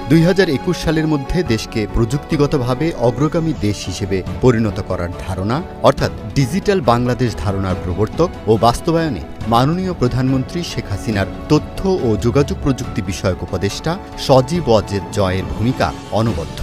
2021 সালের মধ্যে দেশকে প্রযুক্তিগতভাবে অগ্রগামী দেশ হিসেবে পরিণত করার ধারণা অর্থাৎ ডিজিটাল বাংলাদেশ ধারণার প্রবর্তক ও বাস্তবায়নে মাননীয় প্রধানমন্ত্রী শেখ হাসিনার তথ্য ও যোগাযোগ প্রযুক্তি বিষয়ক উপদেষ্টা সজীব ওয়াজেদ জয়ের ভূমিকা অনবদ্য।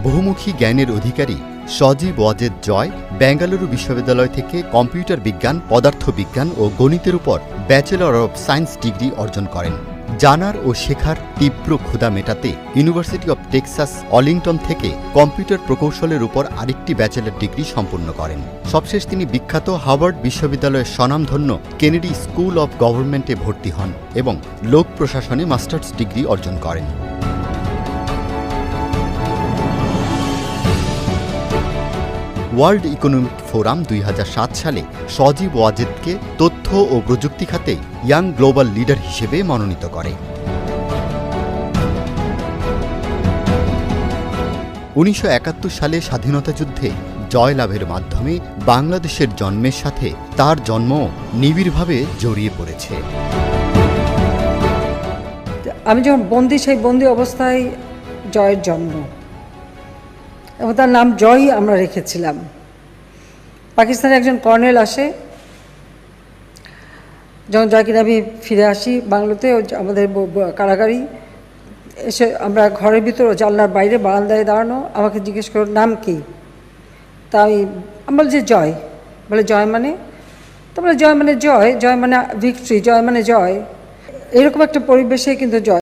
বহুমুখী জ্ঞানের অধিকারী সজীব ওয়াজেদ জয় বেঙ্গালুরু বিশ্ববিদ্যালয় থেকে কম্পিউটার বিজ্ঞান, পদার্থবিজ্ঞান ও গণিতের উপর ব্যাচেলর অব সায়েন্স ডিগ্রি অর্জন করেন। জানার ও শেখার তীব্র ক্ষুধা মেটাতে ইউনিভার্সিটি অব টেক্সাস অলিংটন থেকে কম্পিউটার প্রকৌশলের উপর আরেকটি ব্যাচেলর ডিগ্রি সম্পন্ন করেন। সবশেষ তিনি বিখ্যাত হার্ভার্ড বিশ্ববিদ্যালয়ের স্বনামধন্য কেনেডি স্কুল অব গভর্নমেন্টে ভর্তি হন এবং লোক প্রশাসনে মাস্টার্স ডিগ্রি অর্জন করেন। ওয়ার্ল্ড ইকোনমিক ফোরাম 2007 সালে সজীব ওয়াজেদকে তথ্য ও প্রযুক্তি খাতে ইয়াং গ্লোবাল লিডার হিসেবে মনোনীত করে। 1971 সালে স্বাধীনতা যুদ্ধে জয়লাভের মাধ্যমে বাংলাদেশের জন্মের সাথে তার জন্ম নিবিড়ভাবে জড়িয়ে পড়েছে। আমি যখন বন্দি, সেই বন্দি অবস্থায় জয়ের জন্ম এবং তার নাম জয়ই আমরা রেখেছিলাম। পাকিস্তানের একজন কর্নেল আসে, যখন জয়কে আমি ফিরে আসি বাংলাতে, আমাদের কারাগারি এসে আমরা ঘরের ভিতর জানলার বাইরে বারান্দায় দাঁড়ানো, আমাকে জিজ্ঞেস করো নাম কি। তাই আমি বলি যে জয়। বলে জয় মানে? তো বলে জয় মানে জয়, জয় মানে ভিক্টরি, জয় মানে জয়। এরকম একটা পরিবেশে কিন্তু জয়।